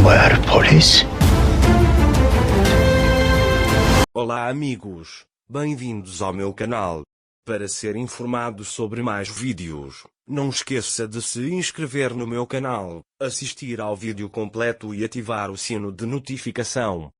Where police? Olá amigos, bem-vindos ao meu canal. Para ser informado sobre mais vídeos, não esqueça de se inscrever no meu canal, assistir ao vídeo completo e ativar o sino de notificação.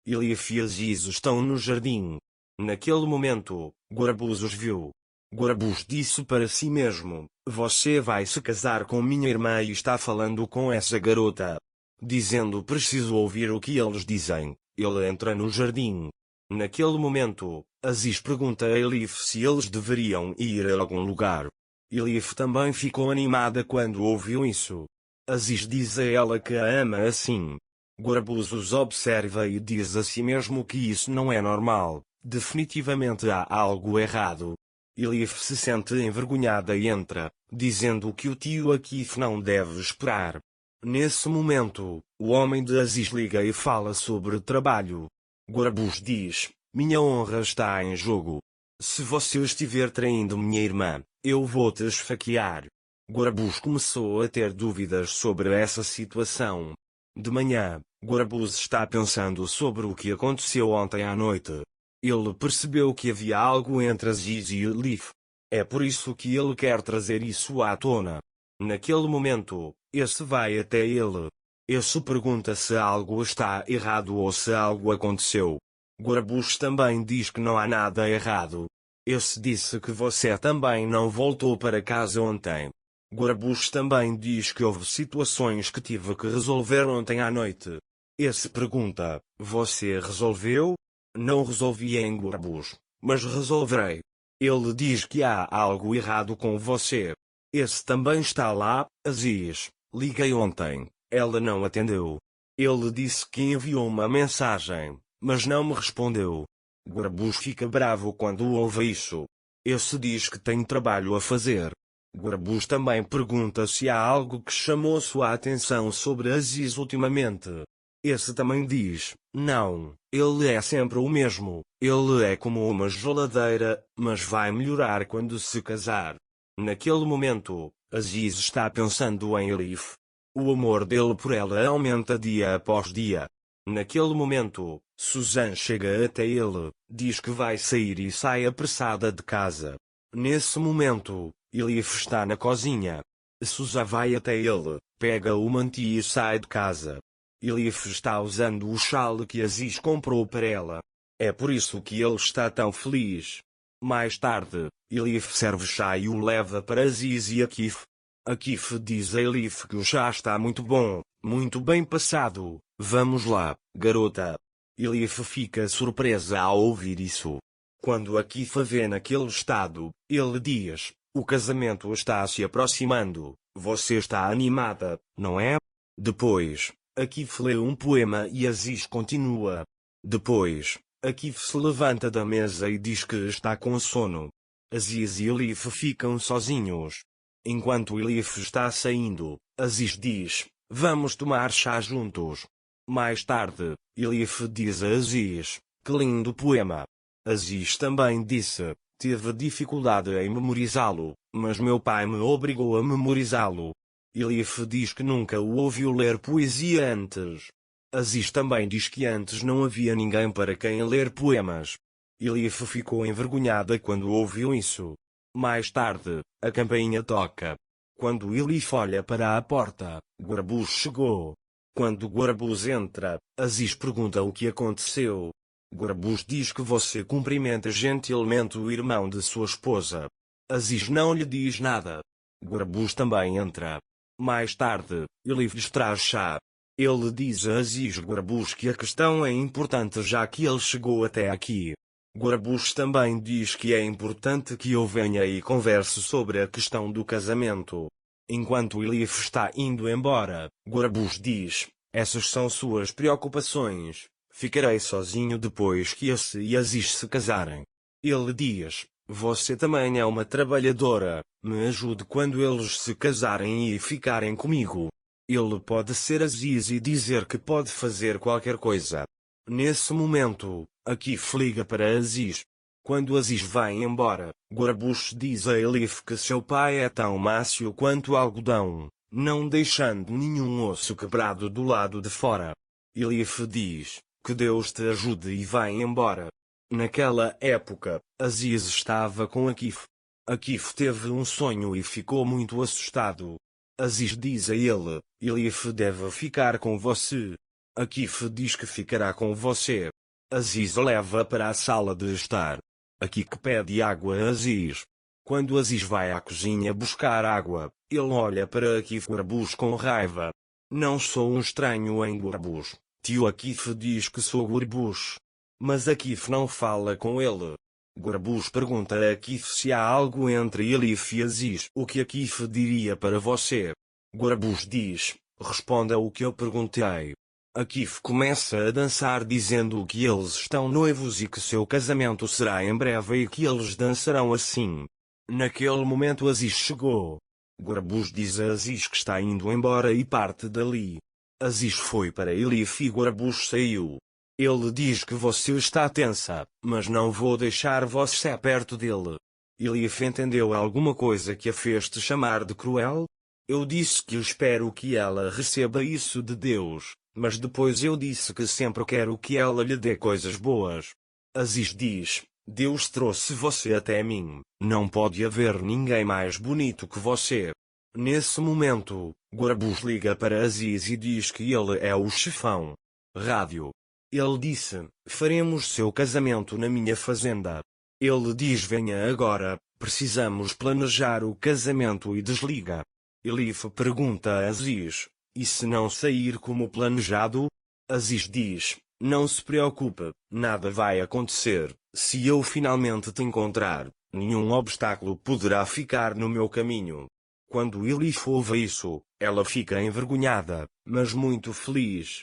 Elif e Aziz estão no jardim. Naquele momento, Guarbus os viu. Guarbus disse para si mesmo: "Você vai se casar com minha irmã e está falando com essa garota." Dizendo preciso ouvir o que eles dizem, ele entra no jardim. Naquele momento, Aziz pergunta a Elif se eles deveriam ir a algum lugar. Elif também ficou animada quando ouviu isso. Aziz diz a ela que a ama assim. Guarbus os observa e diz a si mesmo que isso não é normal, definitivamente há algo errado. Elif se sente envergonhada e entra, dizendo que o tio Akif não deve esperar. Nesse momento, o homem de Aziz liga e fala sobre trabalho. Guarbus diz: "Minha honra está em jogo. Se você estiver traindo minha irmã, eu vou te esfaquear." Guarbus começou a ter dúvidas sobre essa situação. De manhã, Guarbus está pensando sobre o que aconteceu ontem à noite. Ele percebeu que havia algo entre Aziz e Elif. É por isso que ele quer trazer isso à tona. Naquele momento, esse vai até ele. Esse pergunta se algo está errado ou se algo aconteceu. Guarbus também diz que não há nada errado. Esse disse que você também não voltou para casa ontem. Guarbus também diz que houve situações que tive que resolver ontem à noite. Esse pergunta: "Você resolveu?" "Não resolvi em Guarbus, mas resolverei." Ele diz que há algo errado com você. Esse também está lá: "Aziz, liguei ontem, ela não atendeu. Ele disse que enviou uma mensagem, mas não me respondeu." Guarbus fica bravo quando ouve isso. Esse diz que tem trabalho a fazer. Guarbus também pergunta se há algo que chamou sua atenção sobre Aziz ultimamente. Esse também diz: "Não, ele é sempre o mesmo, ele é como uma geladeira, mas vai melhorar quando se casar." Naquele momento, Aziz está pensando em Elif. O amor dele por ela aumenta dia após dia. Naquele momento, Suzanne chega até ele, diz que vai sair e sai apressada de casa. Nesse momento, Elif está na cozinha. Suzanne vai até ele, pega o manto e sai de casa. Elif está usando o chale que Aziz comprou para ela. É por isso que ele está tão feliz. Mais tarde, Elif serve chá e o leva para Aziz e Akif. Akif diz a Elif que o chá está muito bom, muito bem passado. "Vamos lá, garota." Elif fica surpresa ao ouvir isso. Quando Akif a vê naquele estado, ele diz: "O casamento está se aproximando, você está animada, não é?" Depois, Akif lê um poema e Aziz continua. Depois, Akif se levanta da mesa e diz que está com sono. Aziz e Elif ficam sozinhos. Enquanto Elif está saindo, Aziz diz: "Vamos tomar chá juntos." Mais tarde, Elif diz a Aziz: "Que lindo poema." Aziz também disse: "Tive dificuldade em memorizá-lo, mas meu pai me obrigou a memorizá-lo." Elif diz que nunca o ouviu ler poesia antes. Aziz também diz que antes não havia ninguém para quem ler poemas. Elif ficou envergonhada quando ouviu isso. Mais tarde, a campainha toca. Quando Elif olha para a porta, Guarbus chegou. Quando Guarbus entra, Aziz pergunta o que aconteceu. Guarbus diz que você cumprimenta gentilmente o irmão de sua esposa. Aziz não lhe diz nada. Guarbus também entra. Mais tarde, Elif lhes traz chá. Ele diz a Aziz Guarbus que a questão é importante já que ele chegou até aqui. Guarbus também diz que é importante que eu venha e converse sobre a questão do casamento. Enquanto Elif está indo embora, Guarbus diz: "Essas são suas preocupações. Ficarei sozinho depois que esse e Aziz se casarem." Ele diz: "Você também é uma trabalhadora, me ajude quando eles se casarem e ficarem comigo." Ele pode ser Aziz e dizer que pode fazer qualquer coisa. Nesse momento, Akif liga para Aziz. Quando Aziz vai embora, Guarbus diz a Elif que seu pai é tão mácio quanto algodão, não deixando nenhum osso quebrado do lado de fora. Elif diz: que Deus te ajude e vai embora. Naquela época, Aziz estava com Akif. Akif teve um sonho e ficou muito assustado. Aziz diz a ele: Elif deve ficar com você. Akif diz que ficará com você. Aziz o leva para a sala de estar. Akif pede água a Aziz. Quando Aziz vai à cozinha buscar água, ele olha para Akif Gurbus com raiva. Não sou um estranho em Gurbus. Tio Akif diz que sou Gurbus. Mas Akif não fala com ele. Gurbus pergunta a Akif se há algo entre Elif e Aziz. O que Akif diria para você? Gurbus diz: responda o que eu perguntei. Akif começa a dançar dizendo que eles estão noivos e que seu casamento será em breve e que eles dançarão assim. Naquele momento Aziz chegou. Gurbus diz a Aziz que está indo embora e parte dali. Aziz foi para Elif e Gurbus saiu. Ele diz que você está tensa, mas não vou deixar você perto dele. Elif entendeu alguma coisa que a fez te chamar de cruel? Eu disse que espero que ela receba isso de Deus, mas depois eu disse que sempre quero que ela lhe dê coisas boas. Aziz diz: Deus trouxe você até mim, não pode haver ninguém mais bonito que você. Nesse momento, Gurbus liga para Aziz e diz que ele é o chefão. Rádio. Ele disse: faremos seu casamento na minha fazenda. Ele diz: venha agora, precisamos planejar o casamento e desliga. Elif pergunta a Aziz: e se não sair como planejado? Aziz diz: não se preocupe, nada vai acontecer. Se eu finalmente te encontrar, nenhum obstáculo poderá ficar no meu caminho. Quando Elif ouve isso, ela fica envergonhada, mas muito feliz.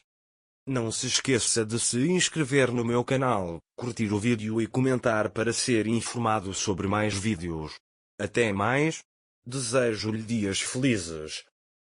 Não se esqueça de se inscrever no meu canal, curtir o vídeo e comentar para ser informado sobre mais vídeos. Até mais. Desejo-lhe dias felizes.